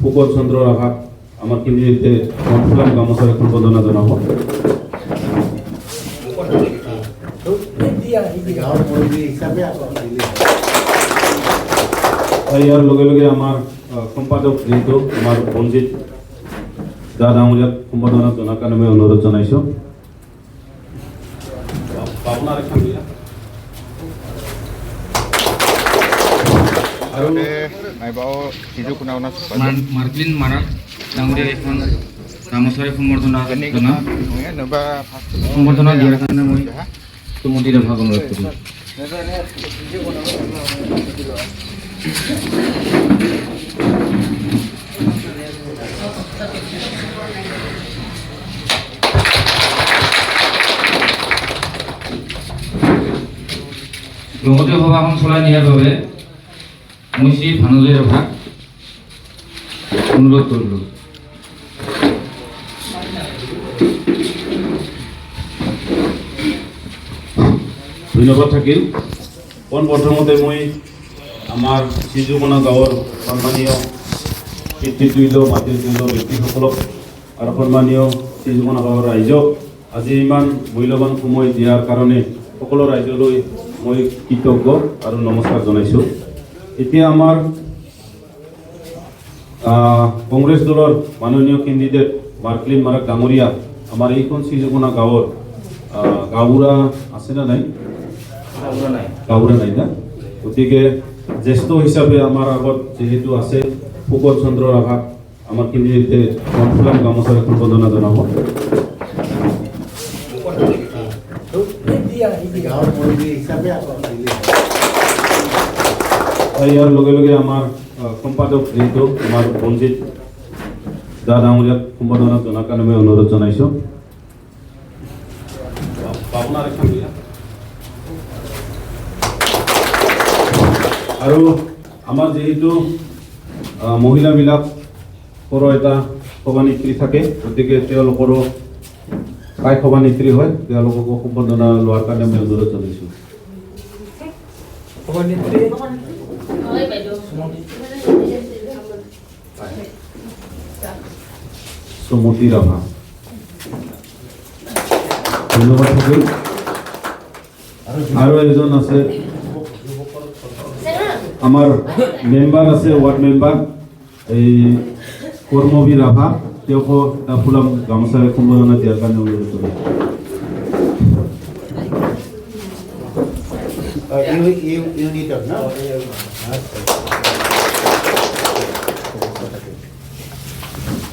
ফুকন চন্দ্ৰ ৰাভাক আমাৰ কেন্দ্ৰীয়তে ফুলাম গামোচাৰে সম্বৰ্ধনা জনাব। ইয়াৰ লগে লগে আমাৰ সম্পাদক যিহেতু আমাৰ ৰঞ্জিত দা ডাঙৰীয়াক সম্বৰ্ধনা জনাৰ কাৰণে মই অনুৰোধ জনাইছোঁ। আৰু মাৰ্কিন মাৰাক ডাঙৰীয়াক এখন গামোচাৰে সম্বৰ্ধনা দিয়াৰ কাৰণে মই সুমতি ৰাভাক অনুৰোধ কৰিম। লগতে সভাখন চলাই নিয়াৰ বাবে মই শ্ৰী ভানুজয় ৰাভাক অনুৰোধ কৰিলোঁ। ধন্যবাদ থাকিল। পোনপ্ৰথমতে মই আমাৰ চিজুকনা গাঁৱৰ সন্মানীয় পিতৃতুল্য মাতৃতুল্য ব্যক্তিসকলক আৰু সন্মানীয় চিজুকনা গাঁৱৰ ৰাইজক আজি ইমান মূল্যৱান সময় দিয়াৰ কাৰণে সকলো ৰাইজলৈ মই কৃতজ্ঞ আৰু নমস্কাৰ জনাইছোঁ। এতিয়া আমাৰ কংগ্ৰেছ দলৰ মাননীয় কেণ্ডিডেট মাৰ্কিন মাৰাক ডাঙৰীয়া আমাৰ এইখন চিজুকনা গাঁৱৰ গাঁওবুঢ়া আছে না নাই? গাঁওবুঢ়া নাই না? গতিকে জ্যেষ্ঠ হিচাপে আমাৰ আগত যিহেতু আছে ফুকন চন্দ্ৰ ৰাভাক আমাৰ কেন্দ্ৰীয়তে ফুলাম গামোচাৰে সম্বৰ্ধনা জনাব। ইয়াৰ লগে লগে আমাৰ সম্পাদক যিহেতু আমাৰ ৰঞ্জিত দা ডাঙৰীয়াক সম্বৰ্ধনা জনাৰ কাৰণে মই অনুৰোধ জনাইছোঁ। আৰু আমাৰ যিহেতু মহিলাবিলাক সৰু এটা সভানেত্ৰী থাকে, গতিকে তেওঁলোকৰো প্ৰায় সভানেত্ৰী হয়, তেওঁলোককো সম্বৰ্ধনা লোৱাৰ কাৰণে মই অনুৰোধ জনাইছোঁ। সুমতি ৰাভা, ধন্যবাদ থাকিল। আৰু এজন আছে আমাৰ মেম্বাৰ আছে, ৱাৰ্ড মেম্বাৰ এই কৰ্মবীৰ ৰাভা, তেওঁকো ফুলাম গামোচাৰে সম্বৰ্ধনা দিয়াৰ কাৰণে অনুৰোধ কৰিছোঁ।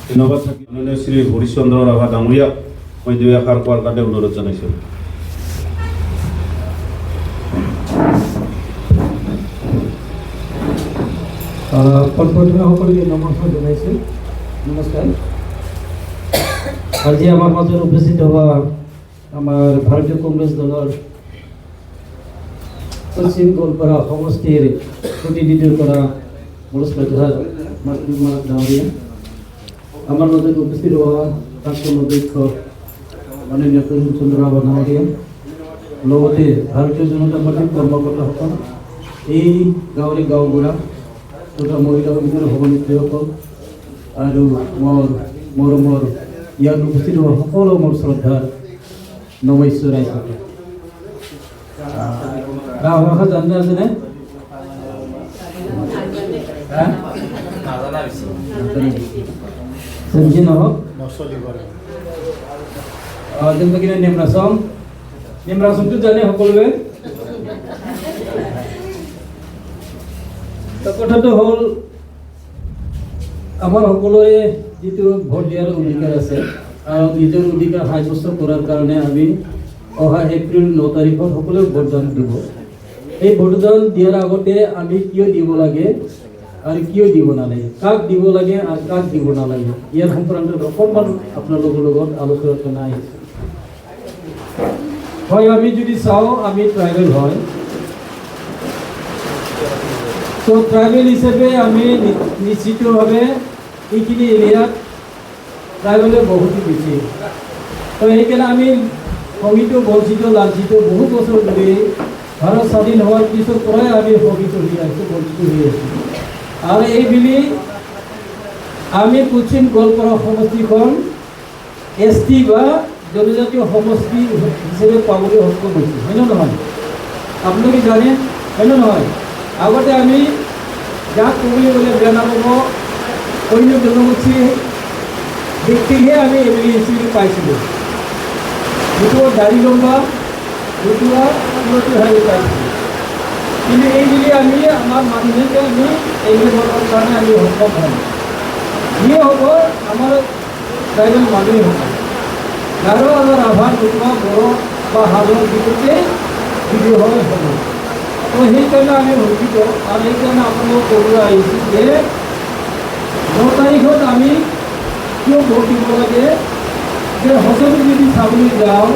ধন্যবাদ থাকিল। মাননীয় শ্ৰী হৰিশ্চন্দ্ৰ ৰাভা ডাঙৰীয়াক মই দুই এষাৰ কোৱাৰ কাৰণে অনুৰোধ জনাইছোঁ। পোনপ্ৰথমে সকলোকে নমস্কাৰ জনাইছোঁ। নমস্কাৰ। আজি আমাৰ মাজত উপস্থিত হোৱা আমাৰ ভাৰতীয় কংগ্ৰেছ দলৰ পশ্চিম গোৱালপাৰা সমষ্টিৰ প্ৰতিনিধিত্ব কৰা মোৰ শ্ৰদ্ধা মাৰ্কিন মাৰাক ডাঙৰীয়া, আমাৰ মাজত উপস্থিত হোৱা প্ৰাক্তন অধ্যক্ষ মাননীয় তৰুণ চন্দ্ৰ ৰাভা ডাঙৰীয়া, লগতে ভাৰতীয় জনতা পাৰ্টীৰ কৰ্মকৰ্তাসকল, এই গাঁৱৰে গাঁওবুঢ়া তথা মহিলা সমিতিৰ সভানেত্ৰীসকল আৰু মোৰ মৰমৰ ইয়াত উপস্থিত হোৱা সকলো মোৰ শ্ৰদ্ধাৰ নমস্য ৰাইজক। গাঁও ভাষা জানে আছেনে? যি নহওক যেনেকৈ নেমৰাচমটো জানে সকলোৱে। কথাটো হ'ল আমাৰ সকলোৰে যিটো ভোট দিয়াৰ অধিকাৰ আছে আৰু নিজৰ অধিকাৰ সাব্যস্ত কৰাৰ কাৰণে আমি অহা এপ্ৰিল 9 তাৰিখত সকলোৱে ভোটদান দিব। এই ভোটদান দিয়াৰ আগতে আমি কিয় দিব লাগে আৰু কিয় দিব নালাগে, কাক দিব লাগে আৰু কাক দিব নালাগে, ইয়াৰ সংক্ৰান্তত অকণমান আপোনালোকৰ লগত আলোচনা আহিছে। হয়, আমি যদি চাওঁ আমি ট্ৰাইবেল হয়, তো ট্ৰাইবেল হিচাপে আমি নিশ্চিতভাৱে এইখিনি এৰিয়াত ট্ৰাইবেলৰ বহুতো বেছি। তো সেইকাৰণে আমি শোষিত বঞ্চিত লাঞ্ছিত বহু বছৰ ধৰি ভাৰত স্বাধীন হোৱাৰ পিছৰ পৰাই আমি শোষিত হৈ আছোঁ, বঞ্চিত হৈ আছোঁ। আৰু এইবুলি আমি পশ্চিম গোৱালপাৰা সমষ্টিখন ST বা জনজাতীয় সমষ্টি হিচাপে পাবলৈ সক্ষম হৈছোঁ, হয়নে নহয়? আপোনালোকে জানে, হয়নে নহয়? আগতে আমি যাক ক'বলৈ গ'লে বেয়া নাপাব, অন্য জনগোষ্ঠীৰ ব্যক্তিকহে আমি এমএলএ হিচাপে পাইছিলোঁ। যিটো দাড়ি লম্বা, যিটো ভাৱে পাইছিলোঁ। কিন্তু এইবুলি আমি আমাৰ মানুহকে আমি এমএলএ বনাবৰ কাৰণে আমি সক্ষম হ'ম। যিয়ে হ'ব আমাৰ ট্ৰাইবেল মানুহে হ'ব। গাৰো আৰু ৰাভা, ডুমৰা, বড়ো বা হাজোৰ ভিতৰতে বিজয় হ'ব। তো সেইকাৰণে আমি শিক্ষিত আৰু সেইকাৰণে আপোনালোকক ক'বলৈ আহিছোঁ যে 9 তাৰিখত আমি কিয় ভোট দিব লাগে, যে সঁচাকৈ যদি চাবলৈ যাওঁ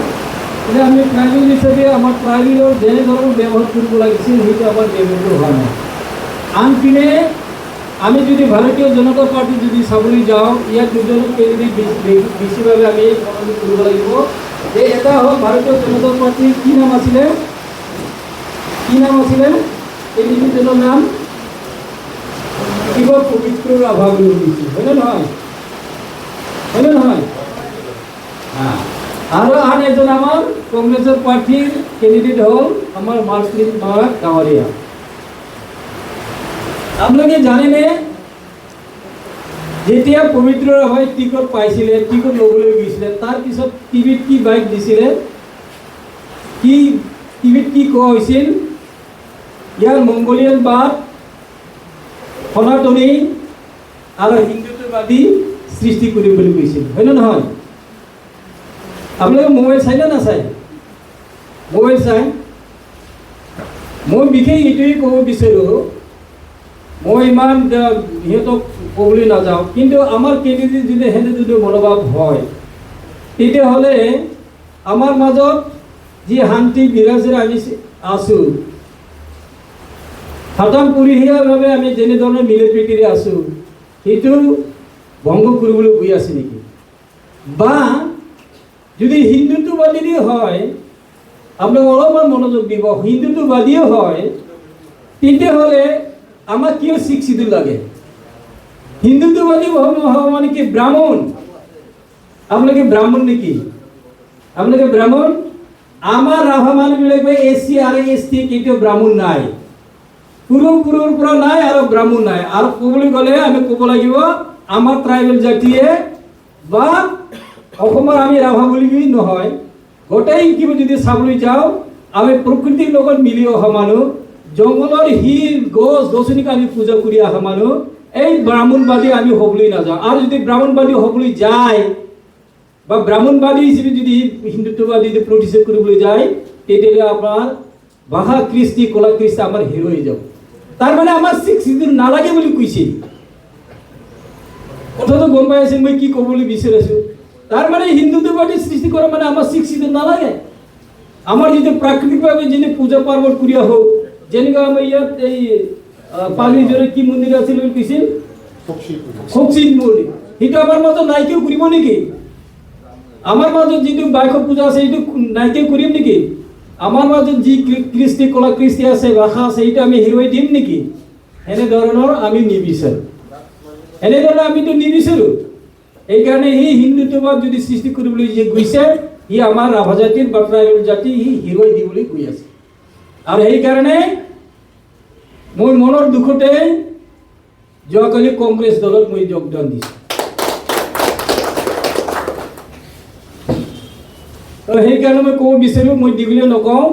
যে আমি ট্ৰাইবেল হিচাপে আমাৰ ট্ৰাইবেলৰ যেনেধৰণৰ ব্যৱহাৰ কৰিব লাগিছিল সেইটো আমাৰ ব্যৱহাৰটো হোৱা নাই। আনপিনে আমি যদি ভাৰতীয় জনতা পাৰ্টি যদি চাবলৈ যাওঁ, ইয়াত দুজন কেন্দ্ৰীয় বেছিভাৱে আমি মনোনীত কৰিব লাগিব। যে এটা হ'ল ভাৰতীয় জনতা পাৰ্টিৰ কি নাম আছিলে কেন্দ্ৰীয়জনৰ নাম কিবা পবিত্ৰ ৰাভা বুলি কৈছিল, হয়নে নহয়? হয়নে নহয়? আৰু আন এজন আমাৰ কংগ্ৰেছৰ প্ৰাৰ্থীৰ কেণ্ডিডেট হ'ল আমাৰ মাৰ্চিট ডাঙৰীয়া। আপোনালোকে জানেনে যেতিয়া পবিত্ৰ ৰাভাই টিকট পাইছিলে, টিকট ল'বলৈ গৈছিলে, তাৰপিছত টিভিত কি বাইক দিছিলে, টিভিত কি কোৱা হৈছিল? ইয়াৰ মংগোলিয়ান বাদ, সনাতনী আৰু হিন্দুত্ববাদী সৃষ্টি কৰিবলৈ কৈছিল, হয়নে নহয়? আপোনালোকে মোবাইল চাই নে নাচায়? মোবাইল চাই? মই বিশেষ এইটোৱেই ক'ব বিচাৰোঁ, মই ইমান সিহঁতক ক'বলৈ নাযাওঁ, কিন্তু আমাৰ কেণ্ডিডেট যদি সেনে যদি মনোভাৱ হয় তেতিয়াহ'লে আমাৰ মাজত যি শান্তি বিৰাজেৰে আমি আছোঁ, হাতামপুৰীয়াভাৱে আমি যেনেধৰণে মিলি প্ৰীতিৰে আছোঁ সেইটো ভংগ কৰিবলৈ গৈ আছে নেকি? বা যদি হিন্দুত্ববাদী হয়, আপোনালোকে অলপমান মনোযোগ দিব, হিন্দুত্ববাদীও হয় তেতিয়াহ'লে আমাক কিয় শিক্ষিত লাগে? হিন্দুত্ববাদী মানে কি ব্ৰাহ্মণ? আপোনালোকে ব্ৰাহ্মণ নেকি? আপোনালোকে ব্ৰাহ্মণ? আমাৰ ৰাভা মানুহবিলাকে SC আৰু ST কেতিয়াও ব্ৰাহ্মণ নাই, পূৰ্বপুৰুষৰ পৰা নাই আৰু ব্ৰাহ্মণ নাই। আৰু ক'বলৈ গ'লে আমি ক'ব লাগিব আমাৰ ট্ৰাইবেল জাতিয়ে বা অসমৰ আমি ৰাভা বুলি নহয়, গোটেই কিবা যদি চাবলৈ যাওঁ আমি প্ৰকৃতিৰ লগত মিলি অহা মানুহ, জংঘলৰ শিল গছ গছনিক আমি পূজা কৰি অহা মানুহ। এই ব্ৰাহ্মণবাদী আমি হ'বলৈ নাযাওঁ। আৰু যদি ব্ৰাহ্মণবাদী হ'বলৈ যায় বা ব্ৰাহ্মণবাদী হিচাপে যদি হিন্দুত্ববাদী যদি প্ৰতিষ্ঠা কৰিবলৈ যায় তেতিয়াহ'লে আপোনাৰ ভাষা কৃষ্টি কলা কৃষ্টি আমাৰ হেৰুৱাই হৈ যাব। তাৰমানে আমাৰ শিক্ষিত নালাগে বুলি কৈছে। কথাটো গম পাই আছে মই কি ক'বলৈ বিচাৰিছোঁ? তাৰমানে হিন্দুত্ববাদী সৃষ্টি কৰা মানে আমাৰ শিক্ষিত নালাগে। আমাৰ যিটো প্ৰাকৃতিকভাৱে যেনে পূজা পাৰ্বণ কৰি আহোঁ, যেনেকৈ আমাৰ ইয়াত এই পানীজৰে কি মন্দিৰ আছিল বুলি কৈছিল? শক্তিত মন্দিৰ। সেইটো আমাৰ মাজত নাইকিয়া কৰিব নেকি? আমাৰ মাজত যিটো বাইশ পূজা আছে সেইটো নাইকিয়া কৰিম নেকি? আমাৰ মাজত যি কৃষ্টি কলা কৃষ্টি আছে, ভাষা আছে, সেইটো আমি হেৰুৱাই দিম নেকি? এনেধৰণৰ আমি নিবিচাৰোঁ। এনেধৰণে আমিতো নিবিচাৰোঁ। এইকাৰণে সি হিন্দুত্ববাদ যদি সৃষ্টি কৰিবলৈ যে গৈছে, সি আমাৰ ৰাভা জাতিৰ বা ট্ৰাইবেল জাতি সি হেৰুৱাই দিবলৈ গৈ আছে। আৰু সেইকাৰণে মই মনৰ দুখতে যোৱাকালি কংগ্ৰেছ দলত মই যোগদান দিছোঁ। সেইকাৰণে মই ক'ব বিচাৰোঁ, মই দীঘলীয়া নকওঁ,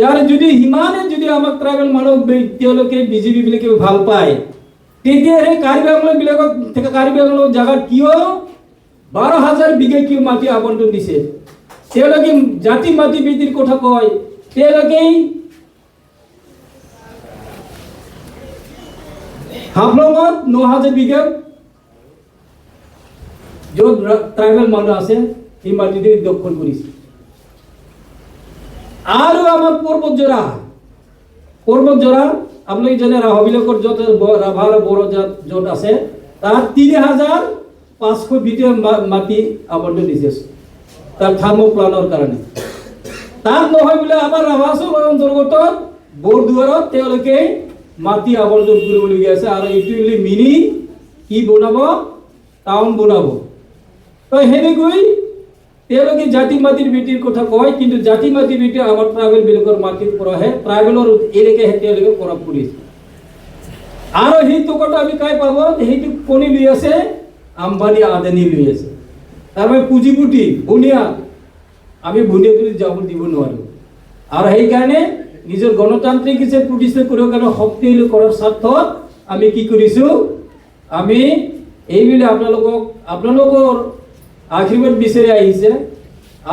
আৰু যদি সিমানে যদি আমাক ট্ৰাইবেল মানুহ তেওঁলোকে বিজেপি বিলাকে ভাল পায়, তেতিয়া সেই কাৰ্বি আংলংবিলাকক কাৰ্বি আংলং জাগাত কিয় 12,000 বিঘা কিয় মাটি আবণ্টন দিছে? তেওঁলোকে জাতি মাটি ভেদৰ কথা কয়, তেওঁলোকে হাফলঙত 9,000 বিঘা য'ত ট্ৰাইবেল মানুহ আছে সেই মাটিতে দখল কৰিছে। আৰু আমাৰ পৰ্বতজোৰা আপোনালোকে জানে ৰাভাবিলাকৰ য'ত ৰাভা আৰু বড়ো য'ত আছে তাত 3,500 বিঘা মাটি আবণ্টন দিছে তাৰ থাৰ্ম প্লানৰ কাৰণে। তাত নহয় বোলে আমাৰ ৰাভাচলৰ অন্তৰ্গত বৰদুৱাৰত তেওঁলোকে মাটি আবণ্টন কৰিবলগীয়া আছে। আৰু এইটো বোলে মিনি কি বনাব টাউন বনাব তো সেনেকৈ তেওঁলোকে জাতি মাটিৰ ভিত্তিৰ কথা কয় কিন্তু জাতি মাটিৰ ভিত্তি আমাৰ ট্ৰাইবেলবিলাকৰ মাটিৰ পৰাহে ট্ৰাইবেলৰ এলেকাহে তেওঁলোকে কৰা কৰিছে আৰু সেই টুকুৰাটো আমি কাই পাব সেইটো কোনে লৈ আছে আম্বানী আদানী লৈ আছে তাৰমানে পুঁজিপুটি বুনিয়াদ আমি বুনিয়াদলৈ যাব দিব নোৱাৰোঁ আৰু সেইকাৰণে নিজৰ গণতান্ত্ৰিক হিচাপে প্ৰতিষ্ঠা কৰিবৰ কাৰণে শক্তিশালী কৰাৰ স্বাৰ্থত আমি কি কৰিছোঁ আমি এইবুলি আপোনালোকৰ আশীৰ্বাদ বিচাৰি আহিছে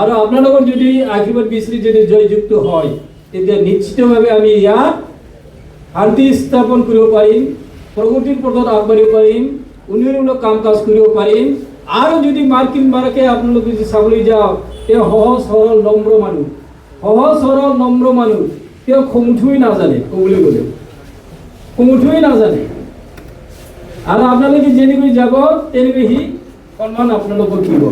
আৰু আপোনালোকৰ যদি আশীৰ্বাদ বিচাৰি যদি জয়যুক্ত হয় তেতিয়া নিশ্চিতভাৱে আমি ইয়াত শান্তি স্থাপন কৰিব পাৰিম প্ৰগতিৰ পথত আগবাঢ়িব পাৰিম উন্নয়নমূলক কাম কাজ কৰিব পাৰিম আৰু যদি মাৰ্কে আপোনালোকে যদি চাবলৈ যাওঁ তেওঁ সহজ সৰল নম্ৰ মানুহ তেওঁ খংঠুই নাজানে ক'বলৈ গ'লে খংঠুই নাজানে আৰু আপোনালোকে যেনেকৈ যাব তেনেকৈ সি সন্মান আপোনালোকক দিব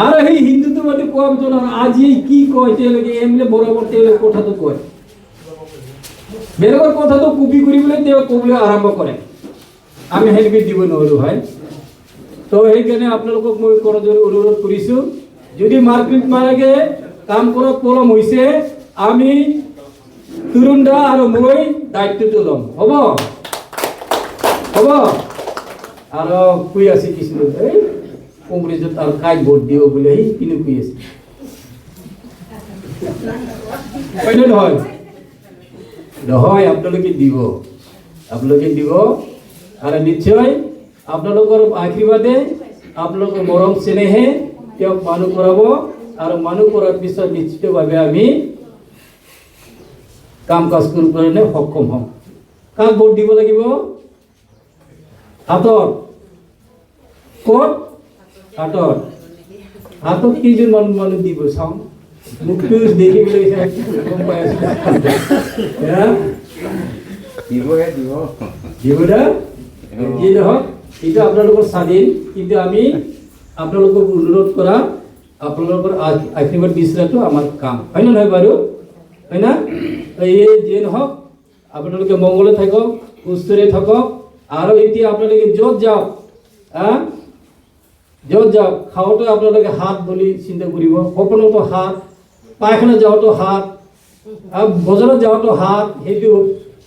আৰু সেই হিন্দুত্ববাদী কোৱাৰ ভিতৰত আজি কি কয় তেওঁলোকে এমএলএ বৰাবৰ তেওঁলোকে কথাটো কয় বেলেগৰ কথাটো কপি কৰিবলৈ তেওঁ ক'বলৈ আৰম্ভ কৰে আমি সেনেকৈ দিব নোৱাৰোঁ ভাই তো সেইকাৰণে আপোনালোকক মই কৰজোৰে অনুৰোধ কৰিছোঁ যদি মাৰ্কে কাম কৰাত পলম হৈছে আমি তুৰুণ দা আৰু মই দায়িত্বটো ল'ম হ'ব আৰু কৈ আছে কিছু এই কংগ্ৰেছত আৰু কাইক ভোট দিব বুলি সেই কিনো কৈ আছে হয়নে নহয় আপোনালোকে দিব আৰু নিশ্চয় আপোনালোকৰ আশীৰ্বাদে আপোনালোকৰ মৰম চেনেহে তেওঁক মানুহ কৰাব আৰু মানুহ কৰাৰ পিছত নিশ্চিতভাৱে আমি কাম কাজ কৰিব কাৰণে সক্ষম হ'ম কাক ভোট দিব লাগিব হাতত ক'ত হাতত কেইজন মানুহ দিব চাওঁ মুখটো দেখিবলৈ গম পাই আছো দিব না যি নহওক এইটো আপোনালোকৰ স্বাধীন কিন্তু আমি আপোনালোকক অনুৰোধ কৰা আপোনালোকৰ আশীৰ্বাদ বিচৰাটো আমাৰ কাম হয় নে নহয় বাৰু হয় না এই যিয়ে নহওক আপোনালোকে মংগলে থাকক সুস্থৰে থাকক আৰু এতিয়া আপোনালোকে য'ত যাওক খাওঁতে আপোনালোকে হাত বুলি চিন্তা কৰিব সপোনতো হাত পায়খানা যাওঁতো হাত বজাৰত যাওঁতো হাত সেইটো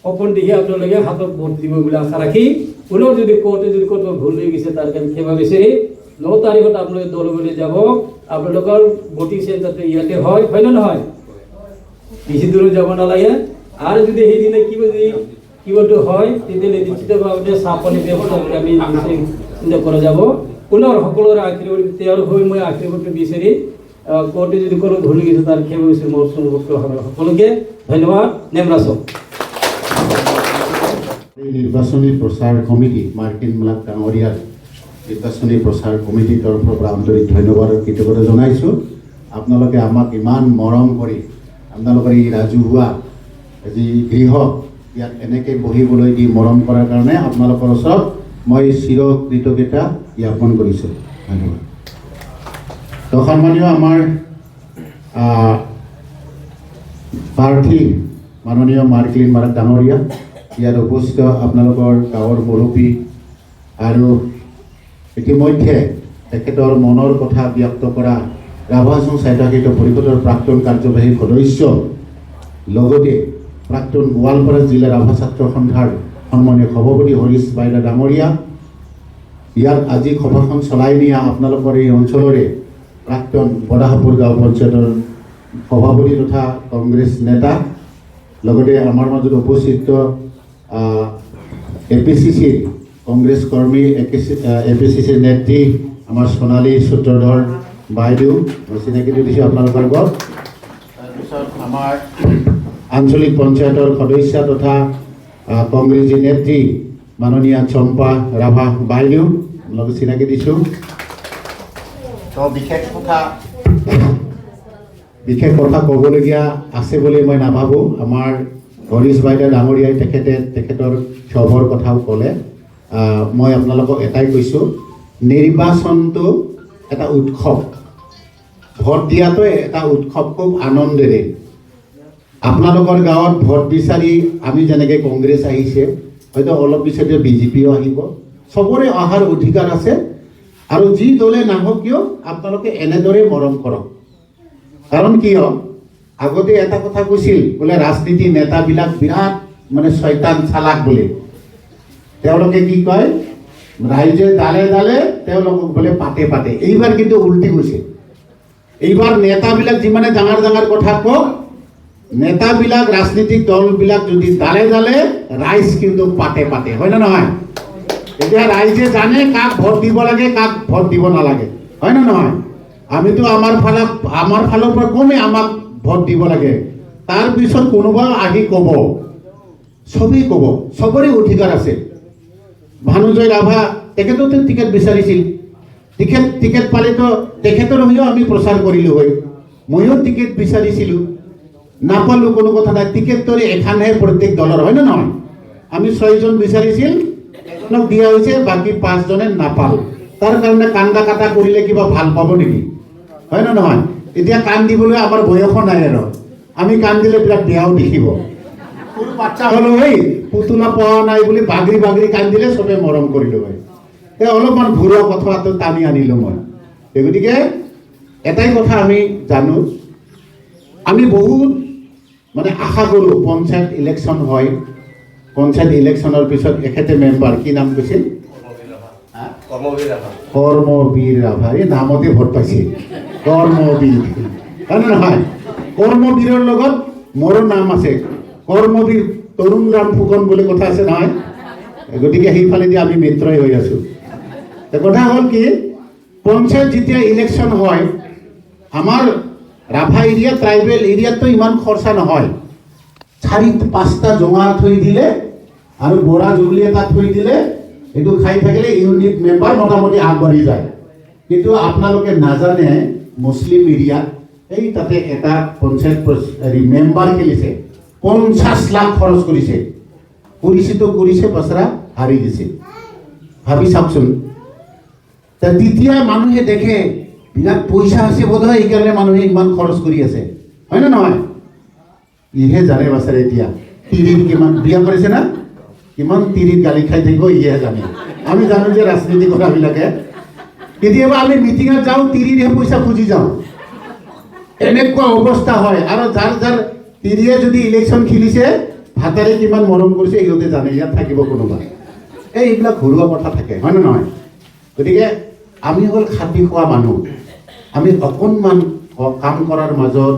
সপোন দেখি আপোনালোকে হাতত ভোট দিব বুলি আশা ৰাখি পুনৰ যদি ক'ৰবাত ভুল হৈ গৈছে তাৰ কাৰণে ক্ষমা বিচাৰি 9 তাৰিখত আপোনালোকে দললৈ যাব আপোনালোকৰ ভোটিং চেণ্টাৰটো ইয়াতে হয় নে নহয় বেছি দূৰত যাব নালাগে আৰু যদি সেইদিনা কিবাটো হয় তেতিয়াহ'লে নিশ্চিতভাৱে চাহপানী ব্যৱস্থা আমি চিন্তা কৰা যাব পুনৰ সকলোৰে আশীৰ্বাদ তেওঁৰ হৈ মই আশীৰ্বাদটো বিচাৰি কোৰ্টে যদি কোনো ভুল গৈছে তাৰ ক্ষমা বিচাৰি মোৰ সকলোকে ধন্যবাদ নেমৰাচক নিৰ্বাচনী প্ৰচাৰ কমিটি মাৰ্কিন মালাক ডাঙৰীয়াৰ নিৰ্বাচনী প্ৰচাৰ কমিটিৰ তৰফৰ পৰা আন্তৰিক ধন্যবাদ আৰু কৃতজ্ঞতা জনাইছোঁ আপোনালোকে আমাক ইমান মৰম কৰি আপোনালোকৰ এই ৰাজহুৱা যি গৃহ ইয়াত এনেকৈ বহিবলৈ দি মৰম কৰাৰ কাৰণে আপোনালোকৰ ওচৰত মই চিৰ কৃতজ্ঞতা জ্ঞাপন কৰিছোঁ ধন্যবাদ তো সন্মানীয় আমাৰ প্ৰাৰ্থী মাননীয় মাৰ্কিন মালাক ডাঙৰীয়া ইয়াত উপস্থিত আপোনালোকৰ গাঁৱৰ মুৰব্বী আৰু ইতিমধ্যে তেখেতৰ মনৰ কথা ব্যক্ত কৰা ৰাভা সংঘ স্বায়ত্তশাসিত পৰিষদৰ প্ৰাক্তন কাৰ্যবাহী সদস্য লগতে প্ৰাক্তন গোৱালপাৰা জিলা ৰাভা ছাত্ৰ সন্থাৰ সন্মানীয় সভাপতি হৰিশ বাইদা ডাঙৰীয়া ইয়াত আজি সভাখন চলাই নিয়া আপোনালোকৰ এই অঞ্চলৰে প্ৰাক্তন বৰাহাপুৰ গাঁও পঞ্চায়তৰ সভাপতি তথা কংগ্ৰেছ নেতা লগতে আমাৰ মাজত উপস্থিত APCCৰ কংগ্ৰেছ কৰ্মী APCCৰ নেত্ৰী আমাৰ সোণালী সূত্ৰধৰ বাইদেউ মই চিনাকি দিছোঁ আপোনালোকৰ আগত তাৰপিছত আমাৰ আঞ্চলিক পঞ্চায়তৰ সদস্য তথা কংগ্ৰেছী নেত্ৰী মাননীয়া চম্পা ৰাভা বাইদেউ লগত চিনাকি দিছোঁ তো বিশেষ কথা ক'বলগীয়া আছে বুলি মই নাভাবোঁ আমাৰ হৰিশ বাইদা ডাঙৰীয়াই তেখেতৰ ক্ষোভৰ কথাও ক'লে মই আপোনালোকক এটাই কৈছোঁ নিৰ্বাচনটো এটা উৎসৱ ভোট দিয়াটো এটা উৎসৱ খুব আনন্দেৰে আপোনালোকৰ গাঁৱত ভোট বিচাৰি আমি যেনেকৈ কংগ্ৰেছ আহিছে হয়তো অলপ পিছতে বিজেপিও আহিব চবৰে অহাৰ অধিকাৰ আছে আৰু যি দলে নাহক কিয় আপোনালোকে এনেদৰে মৰম কৰক। কাৰণ কিয় আগতে এটা কথা কৈছিল বোলে ৰাজনীতি নেতাবিলাক বিৰাট মানে শয়তান চালাক বোলে। তেওঁলোকে কি কয় ৰাইজে দালে দালে তেওঁলোকক বোলে পাতে পাতে। এইবাৰ কিন্তু উল্টি গৈছে। এইবাৰ নেতাবিলাক যিমানে ডাঙৰ ডাঙৰ কথা কওক, নেতাবিলাক ৰাজনীতিক দলবিলাক যদি দালে দালে ৰাইজ কিন্তু পাতে পাতে, হয় না নহয়? এতিয়া ৰাইজে জানে কাক ভোট দিব লাগে কাক ভোট দিব নালাগে, হয় না নহয়? আমিতো আমাৰ ফালৰ পৰা কমে আমাক ভোট দিব লাগে। তাৰপিছত কোনোবা আহি ক'ব, চবেই ক'ব, চবৰে অধিকাৰ আছে। ভানুজয় ৰাভা তেখেততো টিকেট বিচাৰিছিল, টিকেট পালেতো তেখেতৰ হৈও আমি প্ৰচাৰ কৰিলোঁ হয়। ময়ো টিকেট বিচাৰিছিলোঁ, নাপালোঁ, কোনো কথা নাই। টিকেটটো এখনহে প্ৰত্যেক দলৰ, হয় না নহয়? আমি 6জন বিচাৰিছিল, এজনক দিয়া হৈছে, বাকী 5জনে নাপাল। তাৰ কাৰণে কান্দা কাটা কৰিলে কিবা ভাল পাব নেকি, হয় না নহয়? এতিয়া কাণ দিবলৈ আমাৰ বয়স নাই আৰু আমি কাণ দিলে বিৰাট বেয়াও দেখিব। সৰু বাচ্চা হ'লেও এই পুতলা পোৱা নাই বুলি বাগৰি বাগৰি কাণ দিলে চবে মৰম কৰিলোঁ হয়। অলপমান ঘৰুৱা কথাটো টানি আনিলোঁ মই। গতিকে এটাই কথা আমি জানো, আমি বহুত মানে আশা কৰোঁ পঞ্চায়ত ইলেকশ্যন হয়। পঞ্চায়ত ইলেকশ্যনৰ পিছত এখেতে মেম্বাৰ, কি নাম কৈছিল? কৰ্মবীৰ ৰাভা। এই নামতে ভোট পাইছে, কৰ্মবীৰ, হয় নে নহয়? কৰ্মবীৰৰ লগত মোৰো নাম আছে, কৰ্মবীৰ তৰুণ ৰাম ফুকন বুলি কথা আছে নহয়? গতিকে সেইফালেদি আমি মিত্ৰই হৈ আছোঁ। কথা হ'ল কি, পঞ্চায়ত যেতিয়া ইলেকশ্যন হয়, আমাৰ ৰাভা এৰিয়া ট্ৰাইবেল এৰিয়াততো ইমান খৰচা নহয়। 4-5টা জঙা থৈ দিলে আৰু বৰা জুবলি এটা থৈ দিলে, এইটো খাই থাকিলে ইউনিট মেম্বাৰ মোটামুটি আগবাঢ়ি যায়। কিন্তু আপোনালোকে নাজানে মুছলিম এৰিয়াত এই তাতে এটা পঞ্চায়ত মেম্বাৰ খেলিছে, 50 লাখ খৰচ কৰিছে, কৰিছে বছৰা হাৰি দিছে। ভাবি চাওকচোন। তেতিয়া মানুহে দেখে বিৰাট পইচা আছে বোধহয়, এইকাৰণে মানুহে ইমান খৰচ কৰি আছে, হয় না নহয়? ইহে জানে বাছাৰে এতিয়া তিৰিত কিমান বিয়া কৰিছে না, কিমান তিৰিত গালি খাই থাকিব ইহে জানে। আমি জানো যে ৰাজনীতি কৰাবিলাকে কেতিয়াবা আমি মিটিঙত যাওঁ, তিৰিৰে পইচা খুজি যাওঁ, এনেকুৱা অৱস্থা হয়। আৰু যাৰ যাৰ তিৰিয়ে যদি ইলেকশ্যন খেলিছে, ভাতাৰে কিমান মৰম কৰিছে সিহঁতে জানে, ইয়াত থাকিব কোনোবা। এইবিলাক ঘৰুৱা কথা থাকে, হয় নে নহয়? গতিকে আমি হ'ল খাটি খোৱা মানুহ। আমি অকণমান কাম কৰাৰ মাজত,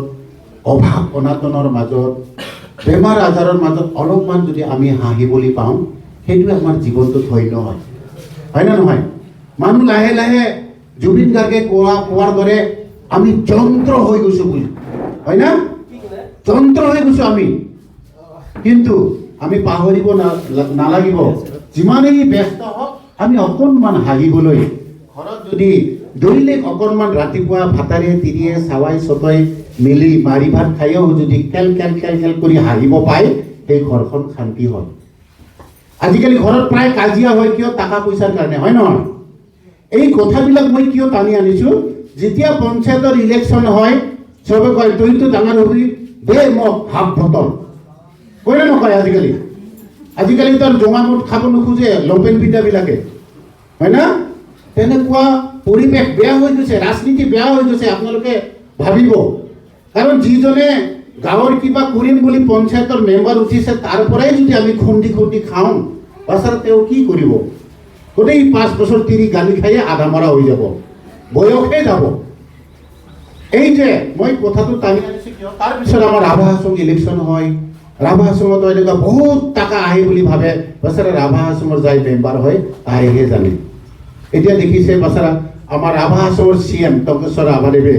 অভাৱ অনাটনৰ মাজত, বেমাৰ আজাৰৰ মাজত অলপমান যদি আমি হাঁহিবলৈ পাওঁ, সেইটোৱে আমাৰ জীৱনটো ধন্য হয়, হয় না নহয়? মানুহ লাহে লাহে জুবিন গাৰ্গে কোৱাৰ দৰে আমি যন্ত্ৰ হৈ গৈছোঁ বুলি, হয় না? যন্ত্ৰ হৈ গৈছোঁ আমি। কিন্তু আমি পাহৰিব নালাগিব, যিমানেই ব্যস্ত হওক আমি অকণমান হাঁহিবলৈ, ঘৰত যদি দৈনিক অকণমান ৰাতিপুৱা ভাতাৰে তিৰিয়ে চাৱাই চটাই মিলি মাৰি ভাত খায়ও যদি খেল কৰি হাঁহিব পায়, সেই ঘৰখন শান্তি হয়। আজিকালি ঘৰত প্ৰায় কাজিয়া হয়, কিয়? টকা পইচাৰ কাৰণে, হয় নহয়? এই কথাবিলাক মই কিয় টানি আনিছোঁ, যেতিয়া পঞ্চায়তৰ ইলেকশ্যন হয়, চবে কয় তইতো ডাঙৰ হবি, দে মোক হাফ বটল, কয় নকয়? আজিকালি তাৰ জঙা মুঠ খাব নোখোজে লম্পেন পিন্ধাবিলাকে, হয় না? তেনেকুৱা পৰিৱেশ বেয়া হৈ গৈছে, ৰাজনীতি বেয়া হৈ গৈছে। আপোনালোকে ভাবিব, কাৰণ যিজনে গাঁৱৰ কিবা কৰিম বুলি পঞ্চায়তৰ মেম্বাৰ উঠিছে, তাৰ পৰাই যদি আমি খুন্দি খাওঁ, পাছত তেওঁ কি কৰিব? গোটেই 5 বছৰ তিৰি গালি খায়ে আধা মৰা হৈ যাব, বয়সে যাব। এই যে মই কথাটো টানি আনিছোঁ কিয়, তাৰপিছত আমাৰ ৰাভা হাছং ইলেকশ্যন হয়। ৰাভা হাছঙতো এনেকুৱা বহুত টকা আহে বুলি ভাবে, বাছাৰা ৰাভা হাছঙৰ যাই মেম্বাৰ হয় তাইহে জানে। এতিয়া দেখিছে বাছাৰা আমাৰ ৰাভা হাছঙৰ CM টংকেশ্বৰ ৰাভাদেৱে,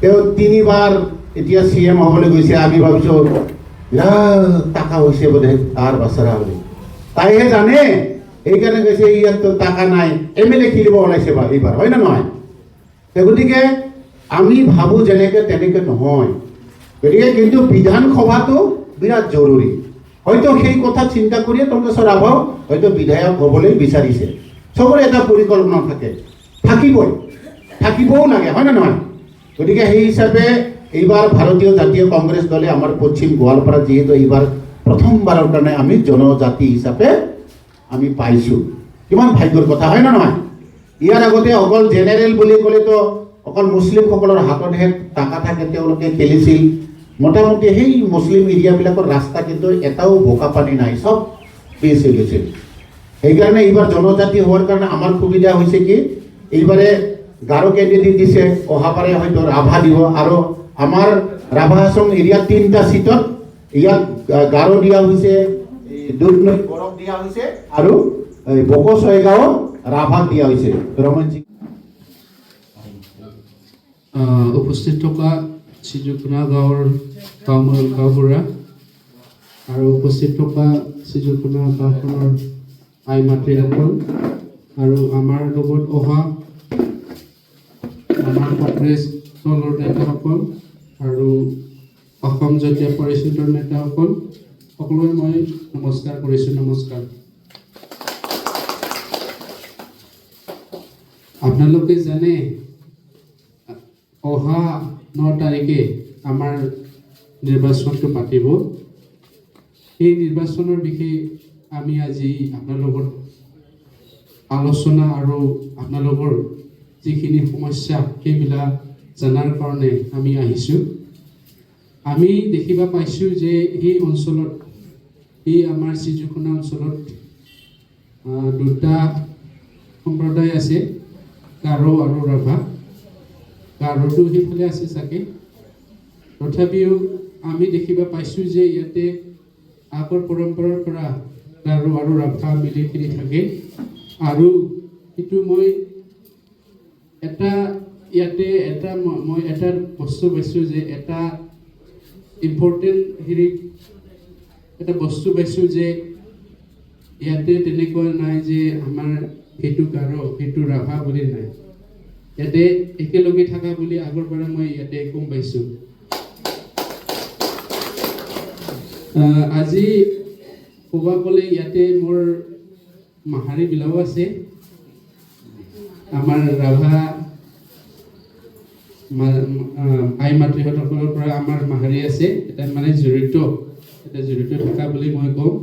তেওঁ 3বাৰ এতিয়া CM হ'বলৈ গৈছে। আমি ভাবিছোঁ বিৰাট টকা হৈছে বোধে তাৰ বাছাৰা বুলি, তাইহে জানে। এইকাৰণে কৈছে ইয়াততো টকা নাই, MLA খেলিব ওলাইছে বা এইবাৰ, হয় না নহয়? গতিকে আমি ভাবোঁ যেনেকৈ তেনেকৈ নহয়। গতিকে কিন্তু বিধানসভাটো বিৰাট জৰুৰী। হয়তো সেই কথা চিন্তা কৰিয়ে টংকেশ্বৰ ৰাভাও হয়তো বিধায়ক হ'বলৈ বিচাৰিছে। চবৰে এটা পৰিকল্পনা থাকে, থাকিবও লাগে, হয় না নহয়? গতিকে সেই হিচাপে এইবাৰ ভাৰতীয় জাতীয় কংগ্ৰেছ দলে আমাৰ পশ্চিম গোৱালপাৰাত যিহেতু এইবাৰ প্ৰথমবাৰৰ কাৰণে আমি জনজাতি হিচাপে আমি পাইছোঁ, কিমান ভাগ্যৰ কথা, হয় না নহয়? ইয়াৰ আগতে অকল জেনেৰেল বুলি ক'লেতো অকল মুছলিমসকলৰ হাততহে টকা থাকে, তেওঁলোকে খেলিছিল। মোটামুটি সেই মুছলিম এৰিয়াবিলাকৰ ৰাস্তা কিন্তু এটাও বোকা পানী নাই, চব পিচ হৈ গৈছিল। সেইকাৰণে এইবাৰ জনজাতি হোৱাৰ কাৰণে আমাৰ সুবিধা হৈছে কি, এইবাৰে গাৰো কেণ্ডিডেট দিছে, অহাবাৰে হয়তো ৰাভা দিব। আৰু আমাৰ ৰাভা হাছং এৰিয়াত 3টা চিটত ইয়াত গাৰো দিয়া হৈছে, দুধনৈ বৰক দিয়া হৈছে আৰু বকছয়গাঁৱত ৰাভাক দিয়া হৈছে। ৰমনজী উপস্থিত থকা শ্ৰীজুকোনা গাঁৱৰ গাঁওবুঢ়া আৰু উপস্থিত থকা শ্ৰীজুকোনা গাঁওখনৰ আই মাতৃসকল আৰু আমাৰ লগত অহা আমাৰ কংগ্ৰেছ দলৰ নেতাসকল আৰু অসম জাতীয় পৰিষদৰ নেতাসকল সকলোৱে মই নমস্কাৰ কৰিছোঁ। নমস্কাৰ। আপোনালোকে জানে অহা 9 তাৰিখে আমাৰ নিৰ্বাচনটো পাতিব। এই নিৰ্বাচনৰ বিষয়ে আমি আজি আপোনালোকৰ আলোচনা আৰু আপোনালোকৰ যিখিনি সমস্যা সেইবিলাক জনাৰ কাৰণে আমি আহিছোঁ। আমি দেখিব পাইছোঁ যে এই অঞ্চলত, এই আমাৰ শ্ৰীজুকোনা অঞ্চলত 2টা সম্প্ৰদায় আছে, গাৰো আৰু ৰাভা। গাৰোটো সেইফালে আছে চাগে। তথাপিও আমি দেখিব পাইছোঁ যে ইয়াতে আগৰ পৰম্পৰাৰ পৰা গাৰো আৰু ৰাভা মিলি কিনি থাকে। আৰু সেইটো মই এটা বস্তু পাইছোঁ যে এটা ইম্পৰ্টেণ্ট এটা বস্তু পাইছোঁ যে ইয়াতে তেনেকুৱা নাই যে আমাৰ সেইটো গাৰো সেইটো ৰাভা বুলি নাই, ইয়াতে একেলগে থকা বুলি আগৰ পৰা মই ইয়াতে গম পাইছোঁ। আজি ক'ব গ'লে ইয়াতে মোৰ মাহাৰীবিলাকো আছে। আমাৰ ৰাভা আই মাতৃসকলৰ পৰা আমাৰ মাহাৰী আছে, এটা মানে জড়িত থকা বুলি মই কওঁ।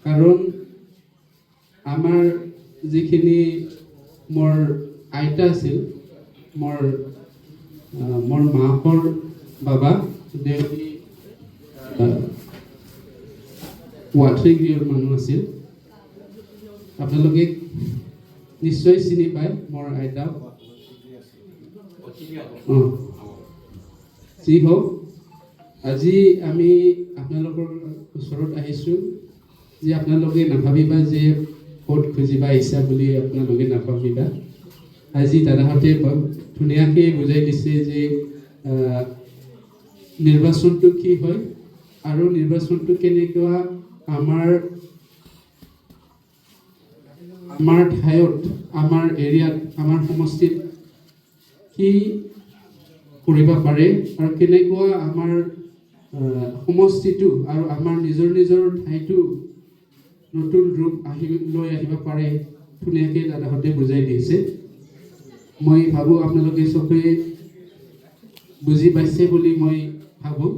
কাৰণ আমাৰ যিখিনি মোৰ আইতা আছিল, মোৰ মাকৰ বাবা দেউৰী ৱাথ্ৰিগিৰিৰ মানুহ আছিল। আপোনালোকে নিশ্চয় চিনি পায় মোৰ আইতাক। যি হওক, আজি আমি আপোনালোকৰ ওচৰত আহিছোঁ যে আপোনালোকে নাভাবিবা যে ভোট খুজিবা আহিছা বুলি, আপোনালোকে নাভাবিবা। আজি দাদাহঁতে ধুনীয়াকৈ বুজাই দিছে যে নিৰ্বাচনটো কি হয় আৰু নিৰ্বাচনটো কেনেকুৱা আমাৰ ঠাইত, আমাৰ এৰিয়াত, আমাৰ সমষ্টিত কি কৰিব পাৰে আৰু কেনেকুৱা আমাৰ সমষ্টিটো আৰু আমাৰ নিজৰ ঠাইটো নতুন ৰূপ লৈ আহিব পাৰে, ধুনীয়াকৈ দাদাহঁতে বুজাই দিছে। মই ভাবোঁ আপোনালোকে চবেই বুজি পাইছে বুলি মই ভাবোঁ।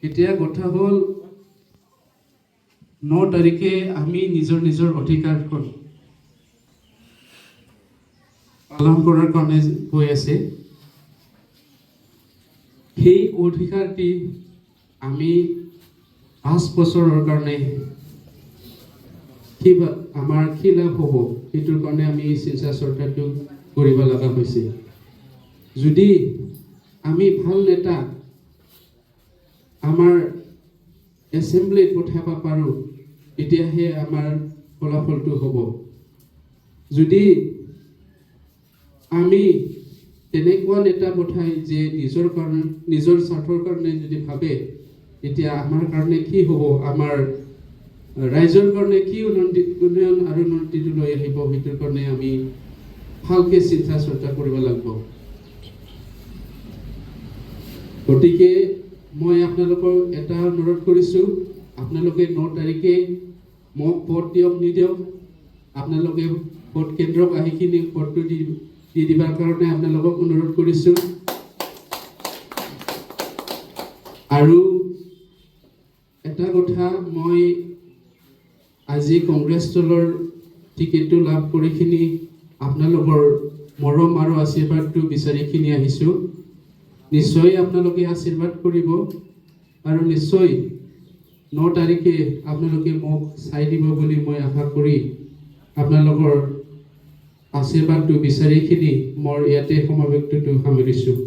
এতিয়া কথা হ'ল 9 তাৰিখে আমি নিজৰ অধিকাৰখন পালন কৰাৰ কাৰণে গৈ আছে। সেই অধিকাৰটি আমি 5 বছৰৰ কাৰণে আমাৰ কি লাভ হ'ব সেইটোৰ কাৰণে আমি চিন্তা চৰ্চাটো কৰিব লগা হৈছে। যদি আমি ভাল নেতা আমাৰ এছেম্বলিত পঠাব পাৰোঁ, তেতিয়াহে আমাৰ ফলাফলটো হ'ব। যদি আমি তেনেকুৱা নেতা পঠাই যে নিজৰ স্বাৰ্থৰ কাৰণে যদি ভাবে, তেতিয়া আমাৰ কাৰণে কি হ'ব, আমাৰ ৰাইজৰ কাৰণে কি উন্নয়ন আৰু উন্নতিটো লৈ আহিব, সেইটোৰ কাৰণে আমি ভালকৈ চিন্তা চৰ্চা কৰিব লাগিব। গতিকে মই আপোনালোকক এটা অনুৰোধ কৰিছোঁ, আপোনালোকে 9 তাৰিখে মোক ভোট দিয়ক নিদিয়ক, আপোনালোকে ভোট কেন্দ্ৰক আহি কিনি ভোটটো দি দিবৰ কাৰণে আপোনালোকক অনুৰোধ কৰিছোঁ। আৰু এটা কথা, মই আজি কংগ্ৰেছ দলৰ টিকেটটো লাভ কৰিখিনি আপোনালোকৰ মৰম আৰু আশীৰ্বাদটো বিচাৰিখিনি আহিছোঁ। নিশ্চয় আপোনালোকে আশীৰ্বাদ কৰিব আৰু নিশ্চয় 9 তাৰিখে আপোনালোকে মোক চাই দিব বুলি মই আশা কৰি আপোনালোকৰ আশীৰ্বাদটো বিচাৰিখিনি মোৰ ইয়াতে সমাৱেশটো সামৰিছোঁ।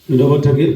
ধন্যবাদ থাকিল।